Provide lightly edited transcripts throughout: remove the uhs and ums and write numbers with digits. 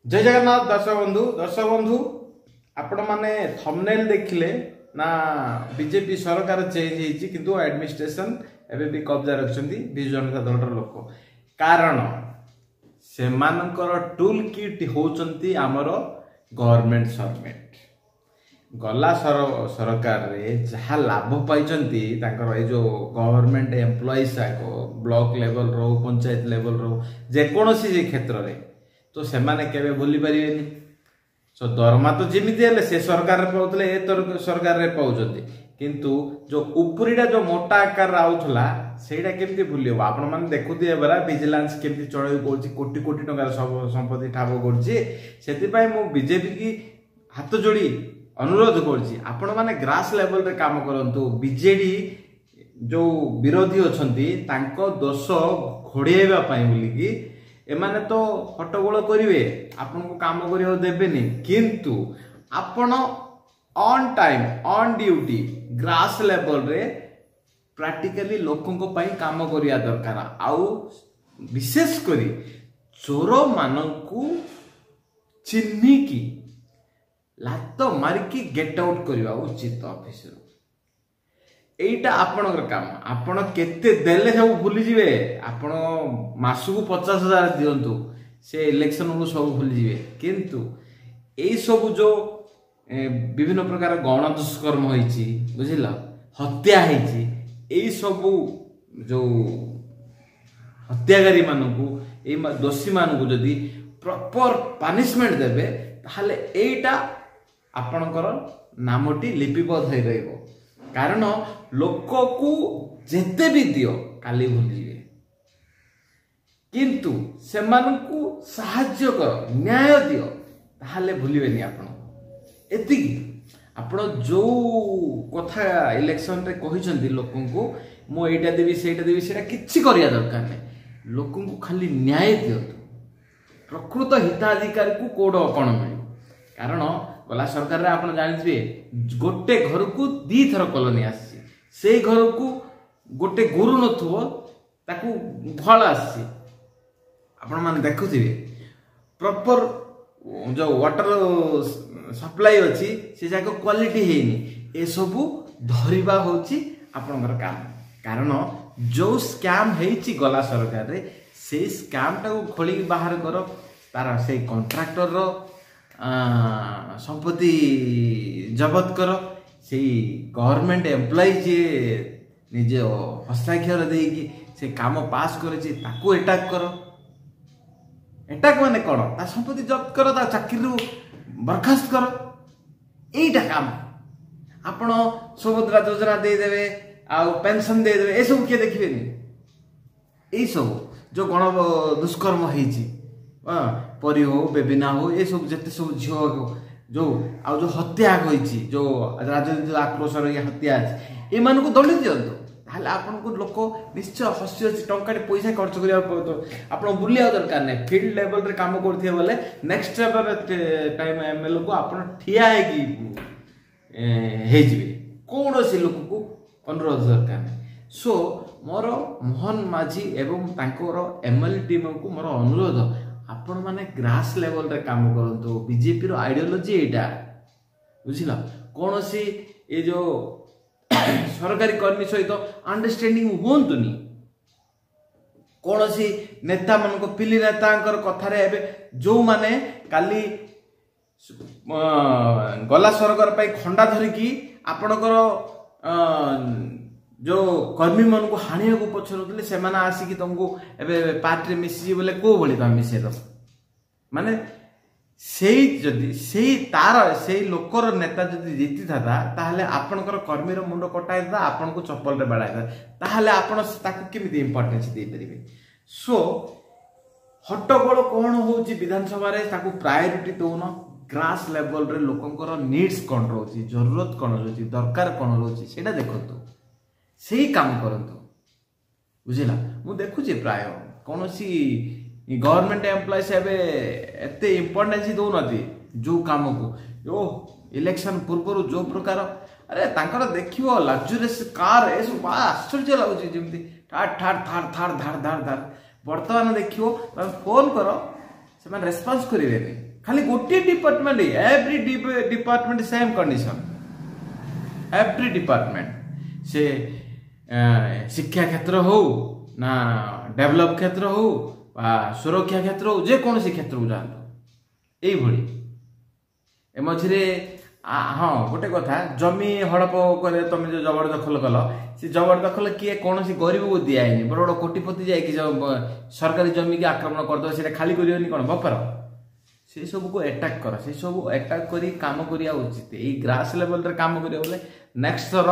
जय जगन्नाथ दर्शक बंधु आपण माने थंबनेल देखिले ना बीजेपी सरकार चेंज होईची किंतु एडमिनिस्ट्रेशन एबे भी कब्जा रखछंती बिजु जनता दलर लोक कारण सेमानकर टूल किट होचंती हमर गवर्नमेंट सर्वेंट गला सरकार रे जहा लाभ पाइचंती तांकर ए जो गवर्नमेंट एम्प्लॉइज ब्लॉक लेवल रो पंचायत लेवल रो जे कोनोसी जे क्षेत्र रे तो सेमाने केबे बोली परिबेनी सो दरमा तो जेमिति हेले से सरकार पाउतले ए सरकार रे पाउचंती किंतु जो उपरीडा जो मोटा आकार आउथला सेटा केमति भूलियो आपण माने देखुथि एबरा विजिलेंस केमति चढ़ाई करछि कोटी कोटी टका संपत्ति ठाब करछि सेति पय मो बीजेपी की हाथ जोड़ी अनुरोध करछि आपण माने ग्रास लेवल रे काम करंतु बीजेडी जो विरोधी अछंती तांको दोष घोड़ेबा पय बोली की एमाने तो हट्टगोल करिवे आपन को काम करियो देबेनी किंतु आपण on time on duty grass level रे प्रैक्टिकली लोकों को पई काम करिया दरकार आउ विशेष करी चोर मानकू चिन्ही की लात मारिकी गेट आउट करवा उचित ऑफिस एटा आपनकर काम आपण केते देले सब भूली जिवे आपण मासुकू 50,000 दियंतु से इलेक्शन को सब भूली जिवे किंतु एई सब जो विभिन्न प्रकार गण दुष्कर्म होईची बुझिला हत्या होईची एई सब जो हत्याकारी मानकू ए दोषी मानकू जदी प्रॉपर पनिशमेंट देबे ताहले एटा आपनकर नामटी लिपिबद्ध होई रहइबो कारण लोक को जेते भी दियो काली भूल जिवे किंतु सेमानकू सहाय्य कर न्याय दियो ताहले भूलिबेनी आपण एतिकी आपण जो कथा इलेक्शन रे कहिसंती लोकन को मो एटा देबी सेटा किछि करिया दरकार नै लोकन को खाली न्याय दियो प्रकृत हिताधिकारी को कोड आपण मिलियो कारण गला सरकार रे आपण जानिथिबे गोटे घर को दी थर कॉलोनी आसी से घर को गोटे गुरु नथुबो ताकू फल आसी आपण माने देखुथिबे प्रॉपर जो वाटर सप्लाई अछि से जाको क्वालिटी हेनी ए सबु धरिबा होची आपनकर काम कारण जो स्कैम हेची गला सरकार रे से स्कैम टा को खोली बाहर करो तार से कॉन्ट्रैक्टर रो संपत्ति जबत कर से गवर्नमेंट एम्प्लॉय जे निजे हस्ताक्षर देकी से काम पास करे ताकू अटैक करो अटैक माने कोन ता संपत्ति जब्त करो ता चाकरी बर्खास्त करो एटा काम आपण सुभद्रा योजना दे देबे आ पेंशन दे देबे ए सब के देखिबेनी ए सब जो गण दुष्कर्म हेची परी हो बेबिना हो ये सब जते सब झियो हो जो आ जो हत्या होईची जो राजनीतिक आक्रोश रे हत्या अछि ए मान को दंड दियंतो ताले आपन को लोक निश्चय हसी हसी टंकाटे पैसा खर्च करिया पड़तो आपन बुलिया दरकार नै फील्ड लेवल रे काम करथिए बोले नेक्स्ट लेवल टाइम एमएल को आपन ठिया है कि हे जिवे कोनोसी लोक को अनुरोध दरकार नै सो मोर मोहन माझी एवं तांकर एमएल टीम को मोर अनुरोध आपण माने ग्रास लेवल रे काम करंतो बीजेपी रो आइडियोलॉजी एटा बुझिला कोनोसी ए जो सरकारी कर्मी सहित अंडरस्टैंडिंग होंतुनी कोनोसी नेता मन को पिली नेतांकर कथा रे एबे जो माने काली गला सरकार पई खंडा धरि की आपनकर जो कर्मी मन को हानिया को पछरतले से माने आसी कि तुमको एबे पार्टी रे मिसी बोले को बोली त मिसे द माने सेही जदी सेही तार सेही लोकर नेता जदी जीति थाता ताहले आपनकर कर्मी रो मुंडो कटाइ दा आपन को चप्पल रे बाडाइ दा ताहले आपन ताकू केमिति इंपोर्टेंस दे परिबे सो हट्टगोल कोन होउची विधानसभा रे ताकू प्रायोरिटी दोन ग्रास लेवल रे लोकंकर नीड्स कोन रहउची जरूरत कोन रहउची दरकार कोन रहउची सेटा देखतो सही काम करंतु बुझिला मु देखुची प्राय कोनोसी गवर्नमेंट एम्प्लॉयज एबे एते इंपोर्टेंस दो नथि जो काम को जो इलेक्शन पूर्व जो प्रकार अरे तांकर देखियो लग्जरियस कार ए सब आश्चर्य लागुची जेमति ठार ठार ठार ठार धार धार धार वर्तमान देखियो फोन करो से रेस्पॉन्स करिवे खाली गोटे department every department same condition every department से शिक्षा क्षेत्र हो ना डेवलप क्षेत्र हो सुरक्षा क्षेत्र हो जेकोसी क्षेत्र को जातु ये मझे हाँ गोटे कथा जमी हड़प करे तुम जो जबरदखल कल से जबरदखल किए कौन गरीब को दिखाई बड़ बड़ कोटिपति जाकि सरकारी जमी की आक्रमण करदे से खाली कर कौन बपार से सब को अटैक कर से सब अटैक कर काम करिया उचित ये ग्रास लेवल रे काम करिया बोले नेक्स्ट थर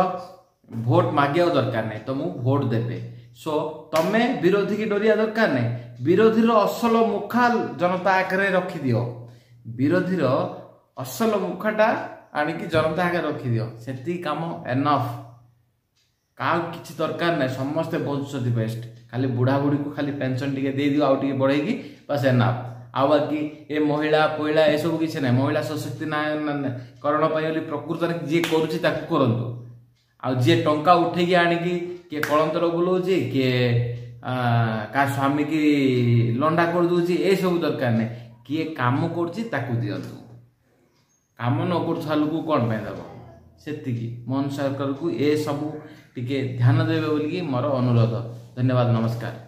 भोट मागिया दरकार नहीं तुमको भोट देवे सो तमे विरोधी की डरिया दरकार नहीं विरोधी असल मुखा जनता आगे रखी दियो विरोधी असल मुखाटा आणिकी जनता आगे रखी दियो से काम एनफ क्या किसी दरकार नहीं समस्ते बचुंट बेस्ट खाली बुढ़ा बुढ़ी को खाली पेंशन टी दे दियो आउ बढ़ेगी बस एनफ आ बाकी ये महिला पहला ये सब किसी ना महिला सशक्तिकरण प्रकृत में जी करूँ आ जी टंका उठेकी आणिकी किए कलंतर बुलाऊे किए का स्वामी की लंडा कर दूसरी ये सब दरकार नहीं किए काम कर दिंतु काम न कर लोक कौन दब से मोहन सरकार को ये सब टिके ध्यान देवे बोलिकी मोर अनुरोध धन्यवाद नमस्कार।